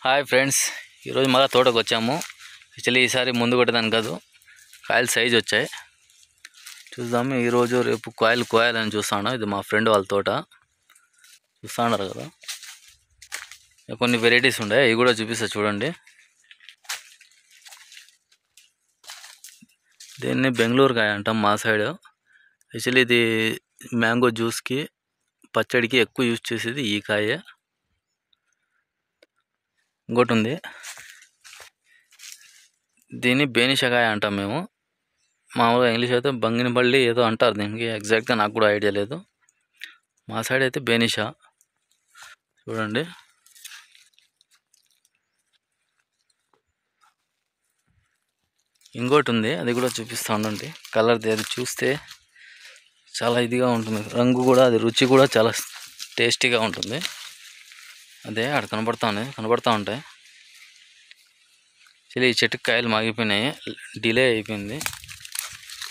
Hi friends, ఈరోజు మళ్ళీ తోటకు వచ్చాము. యాక్చువల్లీ ఈసారి ముందు కొట్టేదాన్ని కాదు, కాయలు సైజు వచ్చాయి. చూద్దాము ఈరోజు రేపు కాయలు కోయాలని చూస్తాను. ఇది మా ఫ్రెండ్ వాళ్ళ తోట, చూస్తున్నారు కదా. కొన్ని వెరైటీస్ ఉన్నాయి, ఇవి కూడా చూపిస్తా చూడండి. దీన్ని బెంగళూరు కాయ అంటాం మా సైడ్. యాక్చువల్లీ ఇది మ్యాంగో జ్యూస్కి, పచ్చడికి ఎక్కువ యూజ్ చేసేది ఈ కాయే. ఇంకోటి ఉంది, దీన్ని బేనిషకాయ అంటాం మేము. మామూలుగా ఇంగ్లీష్ అయితే బంగినపల్లి ఏదో అంటారు దీనికి, ఎగ్జాక్ట్గా నాకు కూడా ఐడియా లేదు. మా సైడ్ అయితే బేనిషా. చూడండి, ఇంకోటి ఉంది, అది కూడా చూపిస్తూ ఉండండి. కలర్ది అది చూస్తే చాలా ఇదిగా ఉంటుంది, రంగు కూడా, అది రుచి కూడా చాలా టేస్టీగా ఉంటుంది. అదే అక్కడ కనబడతా ఉంటాయి. ఈ చెట్టుకి కాయలు మాగిపోయినాయి, డిలే అయిపోయింది,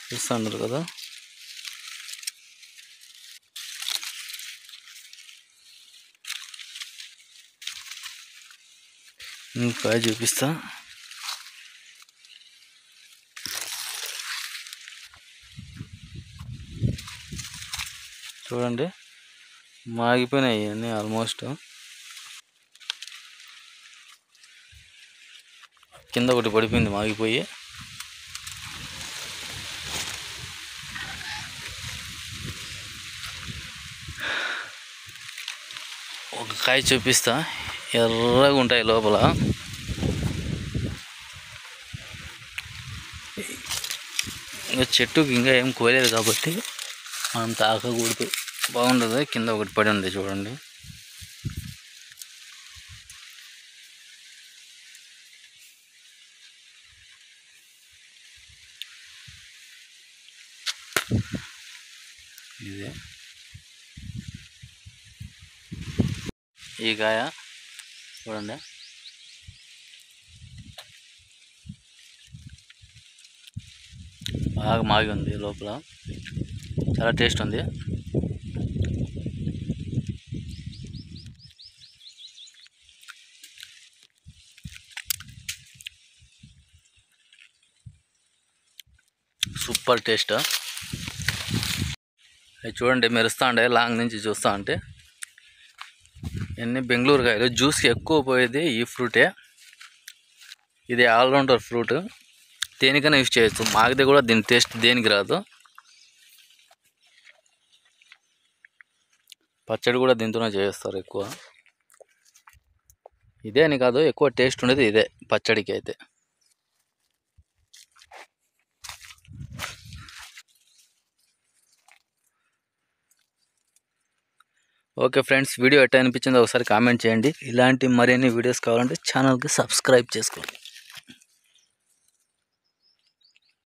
చూస్తూ ఉన్నారు కదా. కాయ చూపిస్తా. చూడండి, మాగిపోయినాయి అన్నీ ఆల్మోస్ట్. కింద ఒకటి పడిపోయింది మాగిపోయి. ఒక కాయ చూపిస్తా, ఎర్రగా ఉంటాయి లోపల. ఇంకా చెట్టుకి ఇంకా ఏం కోయలేదు కాబట్టి మనం తాకకూడదు, బాగుండదు. కింద ఒకటి పడి ఉంది చూడండి. ఇదే ఈ కాయ చూడండి, బాగా మాగి ఉంది లోపల, చాలా టేస్ట్ ఉంది. Super taste. అది చూడండి, మెరుస్తూ ఉండే లాంగ్ నుంచి చూస్తూ ఉంటే. ఇవన్నీ బెంగళూరు కాయలు, జ్యూస్కి ఎక్కువ పోయేది ఈ ఫ్రూటే. ఇది ఆల్రౌండర్ ఫ్రూట్, దేనికైనా యూజ్ చేయొచ్చు. మాగితే కూడా దీని టేస్ట్ దేనికి రాదు. పచ్చడి కూడా దీంతోనే చేస్తారు ఎక్కువ. ఇదే అని కాదు, ఎక్కువ టేస్ట్ ఉండేది ఇదే పచ్చడికి అయితే. ఓకే ఫ్రెండ్స్, వీడియో ఎట్లా అనిపించిందో ఒకసారి కామెంట్ చేయండి. ఇలాంటి మరిన్ని వీడియోస్ కావాలంటే ఛానల్కి సబ్స్క్రైబ్ చేసుకోండి.